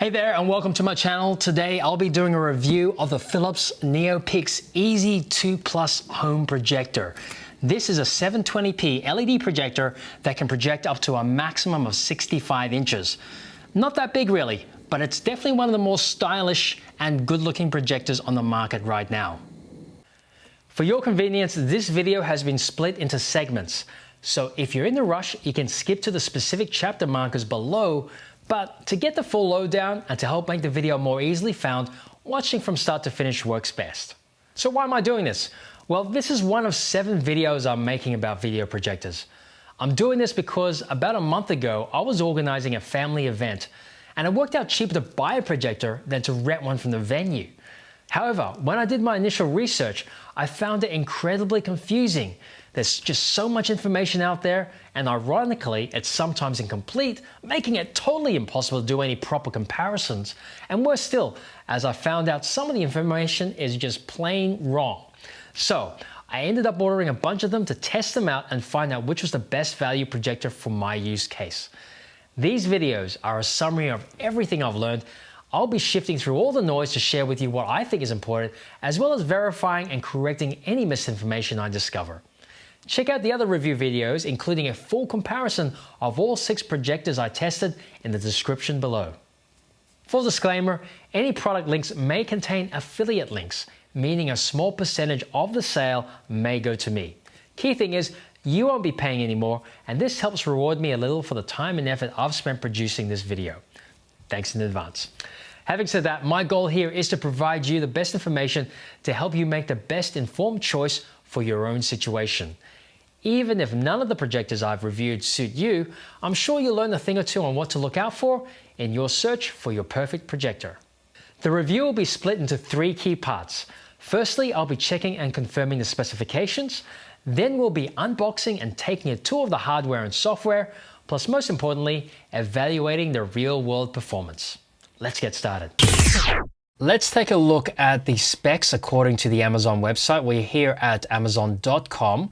Hey there and welcome to my channel. Today I'll be doing a review of the Philips NeoPix Easy 2 Plus Home Projector. This is a 720p LED projector that can project up to a maximum of 65 inches. Not that big really, but it's definitely one of the more stylish and good looking projectors on the market right now. For your convenience, this video has been split into segments. So if you're in a rush, you can skip to the specific chapter markers below. But to get the full lowdown and to help make the video more easily found, watching from start to finish works best. So why am I doing this? Well, this is one of 7 videos I'm making about video projectors. I'm doing this because about a month ago, I was organizing a family event and it worked out cheaper to buy a projector than to rent one from the venue. However, when I did my initial research, I found it incredibly confusing. There's just so much information out there, and ironically, it's sometimes incomplete, making it totally impossible to do any proper comparisons. And worse still, as I found out, some of the information is just plain wrong. So I ended up ordering a bunch of them to test them out and find out which was the best value projector for my use case. These videos are a summary of everything I've learned. I'll be shifting through all the noise to share with you what I think is important, as well as verifying and correcting any misinformation I discover. Check out the other review videos, including a full comparison of all 6 projectors I tested, in the description below. Full disclaimer, any product links may contain affiliate links, meaning a small percentage of the sale may go to me. Key thing is, you won't be paying anymore, and this helps reward me a little for the time and effort I've spent producing this video. Thanks in advance. Having said that, my goal here is to provide you the best information to help you make the best informed choice for your own situation. Even if none of the projectors I've reviewed suit you, I'm sure you'll learn a thing or two on what to look out for in your search for your perfect projector. The review will be split into 3 key parts. Firstly, I'll be checking and confirming the specifications. Then we'll be unboxing and taking a tour of the hardware and software, plus most importantly, evaluating the real-world performance. Let's get started. Let's take a look at the specs according to the Amazon website. We're here at Amazon.com.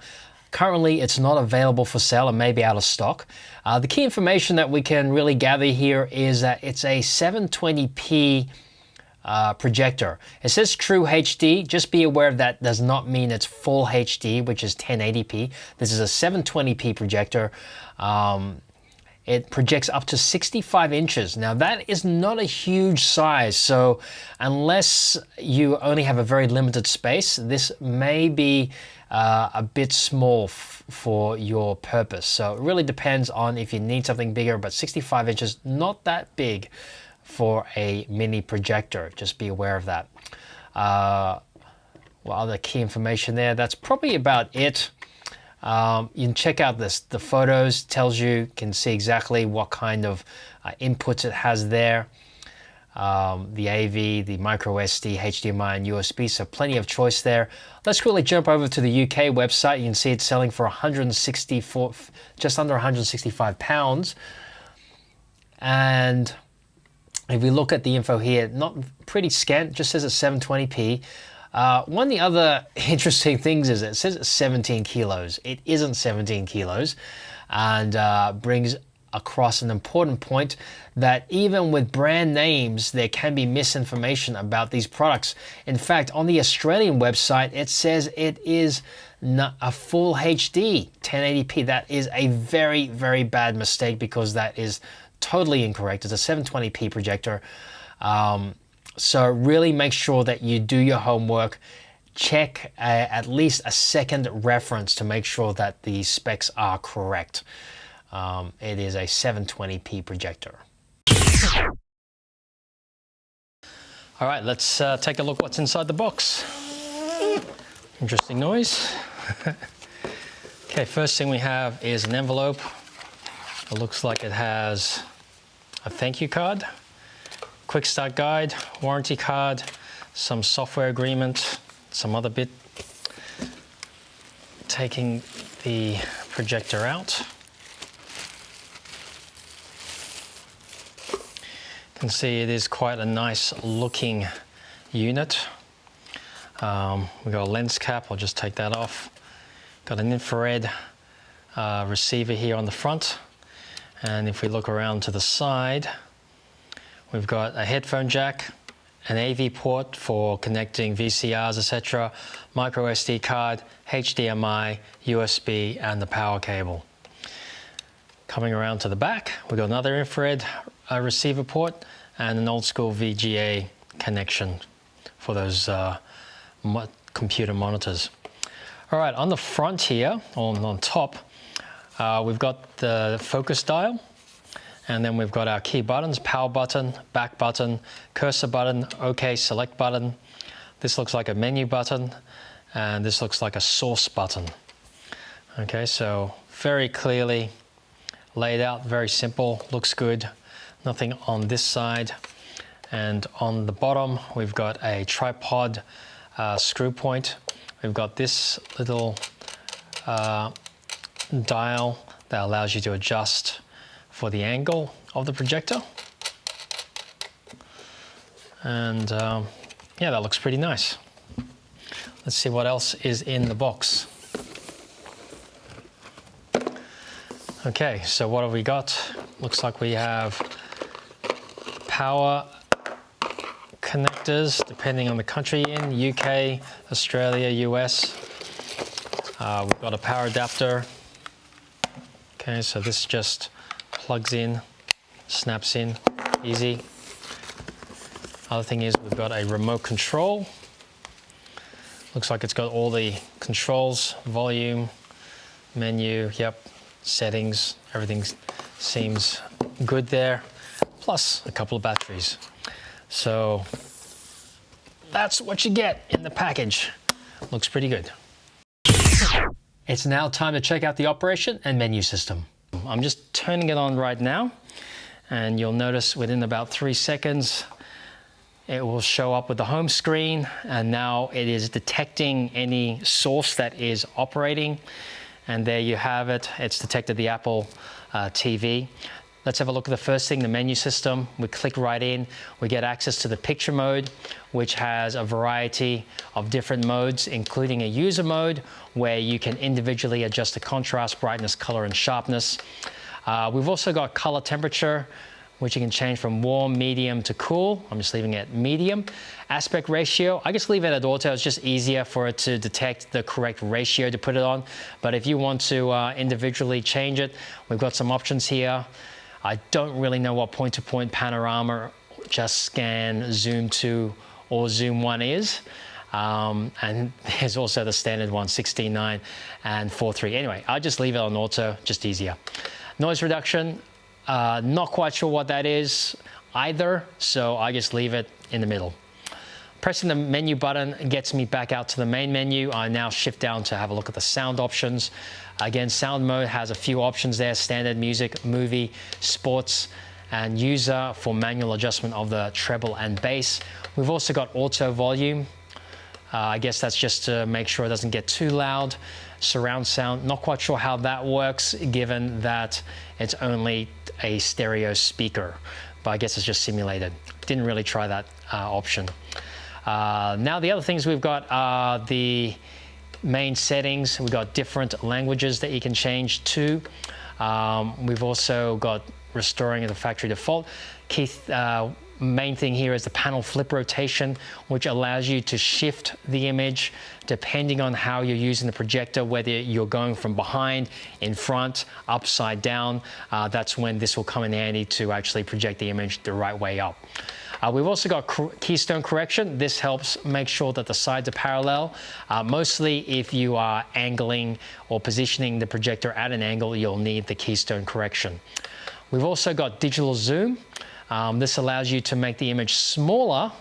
Currently, it's not available for sale and may be out of stock. The key information that we can really gather here is that it's a 720p projector. It says True HD. Just be aware that does not mean it's full HD, which is 1080p. This is a 720p projector. It projects up to 65 inches. Now that is not a huge size, so unless you only have a very limited space, this may be a bit small for your purpose. So it really depends on if you need something bigger, but 65 inches, not that big for a mini projector. Just be aware of that. Well, other key information there, that's probably about it. You can check out the photos, tells you, can see exactly what kind of inputs it has there. The AV, the micro SD, HDMI and USB, so plenty of choice there. Let's quickly jump over to the UK website. You can see it's selling for just under 165 pounds. And if we look at the info here, not pretty scant, just says it's 720p. One of the other interesting things is it says it's 17 kilos. It isn't 17 kilos, and brings across an important point that even with brand names, there can be misinformation about these products. In fact, on the Australian website, it says it is not a full HD 1080p. That is a very, very bad mistake because that is totally incorrect. It's a 720p projector. So really make sure that you do your homework. Check at least a second reference to make sure that the specs are correct. It is a 720p projector. All right, let's take a look what's inside the box. Interesting noise. Okay, first thing we have is an envelope. It looks like it has a thank you card, quick start guide, warranty card, some software agreement, some other bit. Taking the projector out. You can see it is quite a nice looking unit. We've got a lens cap, I'll just take that off. Got an infrared receiver here on the front. And if we look around to the side, We've got a headphone jack, an AV port for connecting VCRs, etc., micro SD card, HDMI, USB, and the power cable. Coming around to the back, we've got another infrared receiver port and an old school VGA connection for those computer monitors. All right, on the front here, on top, we've got the focus dial, and then we've got our key buttons: power button, back button, cursor button, OK select button. This looks like a menu button, and this looks like a source button. Okay, so very clearly laid out, very simple, looks good. Nothing on this side. And on the bottom, we've got a tripod screw point. We've got this little dial that allows you to adjust for the angle of the projector. And yeah, that looks pretty nice. Let's see what else is in the box. Okay, so what have we got? Looks like we have power connectors, depending on the country you're in, UK, Australia, US. We've got a power adapter. Okay, so this just plugs in, snaps in, easy. Other thing is we've got a remote control. Looks like it's got all the controls, volume, menu, yep, settings, everything seems good there, plus a couple of batteries. So that's what you get in the package. Looks pretty good. It's now time to check out the operation and menu system. I'm just turning it on right now, and you'll notice within about 3 seconds it will show up with the home screen, and now it is detecting any source that is operating. And there you have it. It's detected the Apple TV. Let's have a look at the first thing, the menu system. We click right in. We get access to the picture mode, which has a variety of different modes, including a user mode, where you can individually adjust the contrast, brightness, color, and sharpness. We've also got color temperature, which you can change from warm, medium to cool. I'm just leaving it medium. Aspect ratio, I just leave it at auto. It's just easier for it to detect the correct ratio to put it on. But if you want to individually change it, we've got some options here. I don't really know what point-to-point panorama, just scan, zoom 2 or zoom 1 is. And there's also the standard one, 16:9 and 4:3. Anyway, I'll just leave it on auto, just easier. Noise reduction, not quite sure what that is either, so I just leave it in the middle. Pressing the menu button gets me back out to the main menu. I now shift down to have a look at the sound options. Again, sound mode has a few options there: standard, music, movie, sports, and user for manual adjustment of the treble and bass. We've also got auto volume. I guess that's just to make sure it doesn't get too loud. Surround sound, not quite sure how that works given that it's only a stereo speaker, but I guess it's just simulated. Didn't really try that option. Now the other things we've got are the main settings. We've got different languages that you can change to. We've also got restoring the factory default. Keith, main thing here is the panel flip rotation, which allows you to shift the image depending on how you're using the projector, whether you're going from behind, in front, upside down. That's when this will come in handy to actually project the image the right way up. We've also got keystone correction. This helps make sure that the sides are parallel. Mostly if you are angling or positioning the projector at an angle, you'll need the keystone correction. We've also got digital zoom. This allows you to make the image smaller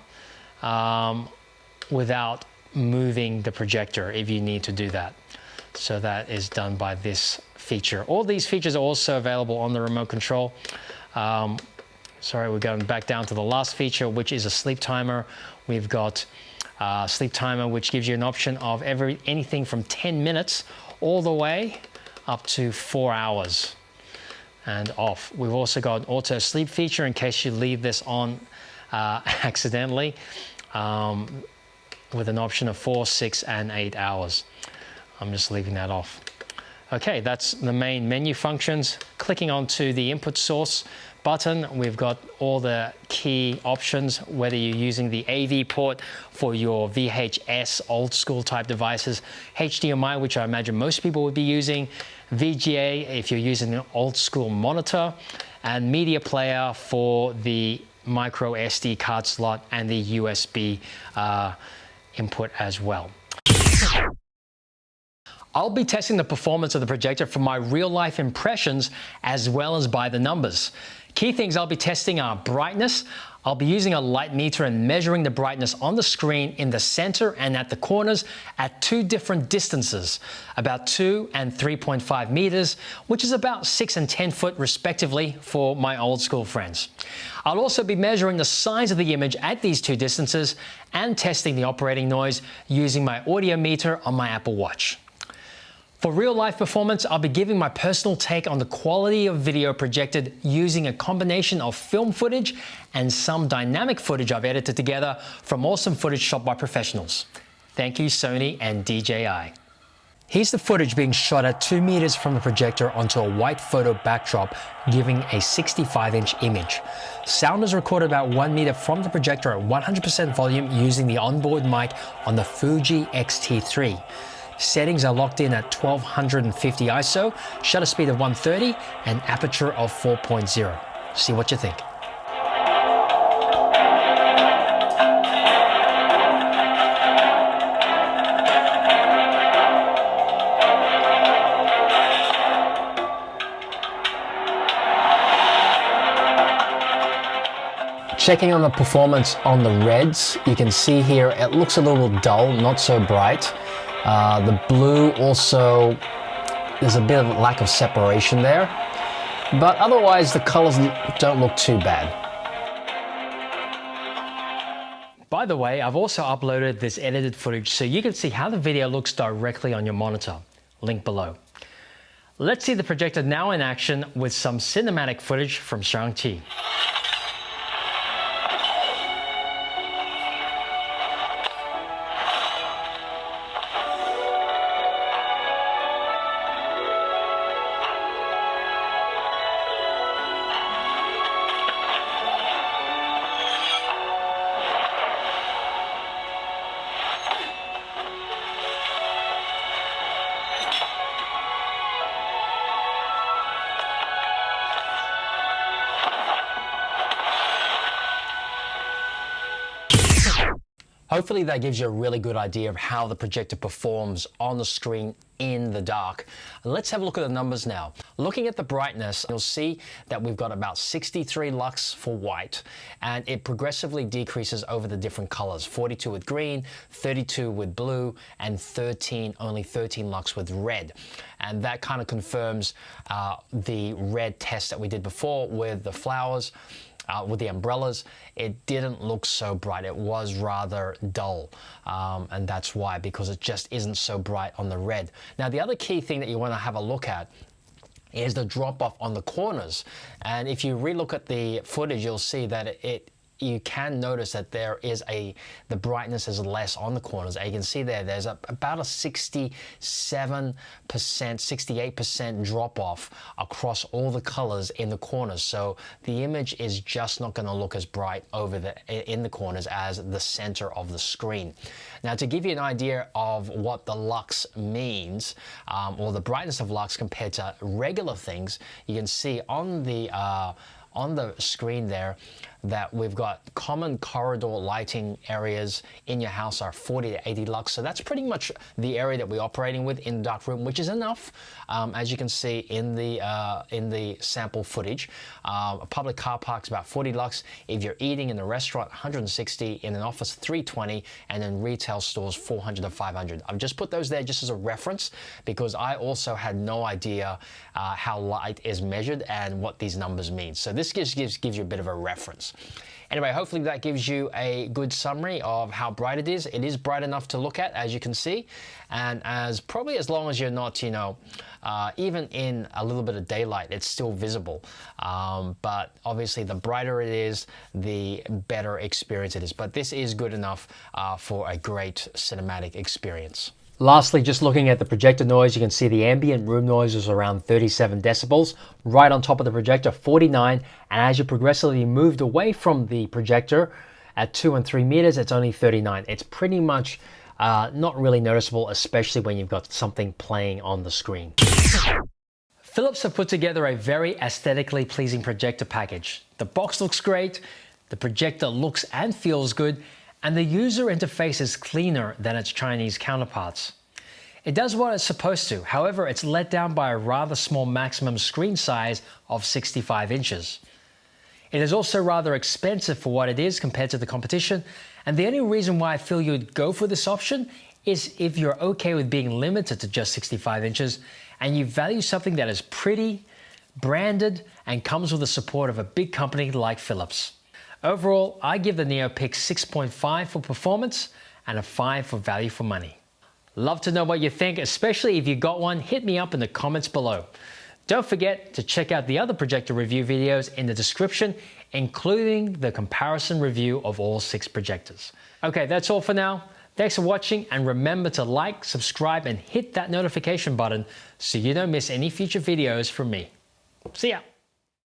without moving the projector if you need to do that. So that is done by this feature. All these features are also available on the remote control. Sorry, we're going back down to the last feature, which is a sleep timer. We've got a sleep timer, which gives you an option of anything from 10 minutes all the way up to 4 hours and off. We've also got an auto sleep feature in case you leave this on accidentally, with an option of 4, 6, and 8 hours. I'm just leaving that off. Okay, that's the main menu functions. Clicking onto the input source button, we've got all the key options, whether you're using the AV port for your VHS old school type devices, HDMI, which I imagine most people would be using, VGA if you're using an old school monitor, and media player for the micro SD card slot and the USB input as well. I'll be testing the performance of the projector for my real-life impressions as well as by the numbers. Key things I'll be testing are brightness. I'll be using a light meter and measuring the brightness on the screen in the center and at the corners at two different distances, about 2 and 3.5 meters, which is about 6 and 10 foot respectively for my old school friends. I'll also be measuring the size of the image at these two distances and testing the operating noise using my audio meter on my Apple Watch. For real-life performance, I'll be giving my personal take on the quality of video projected using a combination of film footage and some dynamic footage I've edited together from awesome footage shot by professionals. Thank you, Sony and DJI. Here's the footage being shot at 2 meters from the projector onto a white photo backdrop, giving a 65-inch image. Sound is recorded about 1 meter from the projector at 100% volume using the onboard mic on the Fuji X-T3. Settings are locked in at 1250 ISO, shutter speed of 130, and aperture of 4.0. See what you think. Checking on the performance on the reds, you can see here it looks a little dull, not so bright. The blue also, there's a bit of a lack of separation there, but otherwise the colors don't look too bad. By the way, I've also uploaded this edited footage so you can see how the video looks directly on your monitor. Link below. Let's see the projector now in action with some cinematic footage from Shang-Chi. Hopefully that gives you a really good idea of how the projector performs on the screen in the dark. Let's have a look at the numbers now. Looking at the brightness, you'll see that we've got about 63 lux for white, and it progressively decreases over the different colors. 42 with green, 32 with blue, and only 13 lux with red. And that kind of confirms the red test that we did before with the flowers. With the umbrellas, it didn't look so bright. It was rather dull, and that's why, because it just isn't so bright on the red. Now, the other key thing that you want to have a look at is the drop-off on the corners. And if you relook at the footage, you'll see that you can notice that the brightness is less on the corners. And you can see there's about a 67%, 68% drop off across all the colors in the corners. So the image is just not going to look as bright in the corners as the center of the screen. Now, to give you an idea of what the lux means, or the brightness of lux compared to regular things, you can see on the screen there that we've got common corridor lighting areas in your house are 40 to 80 lux. So that's pretty much the area that we're operating with in the dark room, which is enough, as you can see in the sample footage. A public car park's about 40 lux. If you're eating in a restaurant, 160, in an office, 320, and in retail stores, 400 to 500. I've just put those there just as a reference because I also had no idea how light is measured and what these numbers mean. So this gives you a bit of a reference. Anyway, hopefully that gives you a good summary of how bright it is. It is bright enough to look at, as you can see, and probably as long as you're not, even in a little bit of daylight, it's still visible. But obviously, the brighter it is, the better experience it is. But this is good enough for a great cinematic experience. Lastly, just looking at the projector noise, you can see the ambient room noise is around 37 decibels. Right on top of the projector, 49. And as you progressively moved away from the projector at 2 and 3 meters, it's only 39. It's pretty much not really noticeable, especially when you've got something playing on the screen. Philips have put together a very aesthetically pleasing projector package. The box looks great, the projector looks and feels good, and the user interface is cleaner than its Chinese counterparts. It does what it's supposed to, however, it's let down by a rather small maximum screen size of 65 inches. It is also rather expensive for what it is compared to the competition, and the only reason why I feel you'd go for this option is if you're okay with being limited to just 65 inches and you value something that is pretty, branded, and comes with the support of a big company like Philips. Overall, I give the NeoPix 6.5 for performance and a 5 for value for money. Love to know what you think, especially if you got one. Hit me up in the comments below. Don't forget to check out the other projector review videos in the description, including the comparison review of all 6 projectors. Okay, that's all for now. Thanks for watching, and remember to like, subscribe, and hit that notification button so you don't miss any future videos from me. See ya!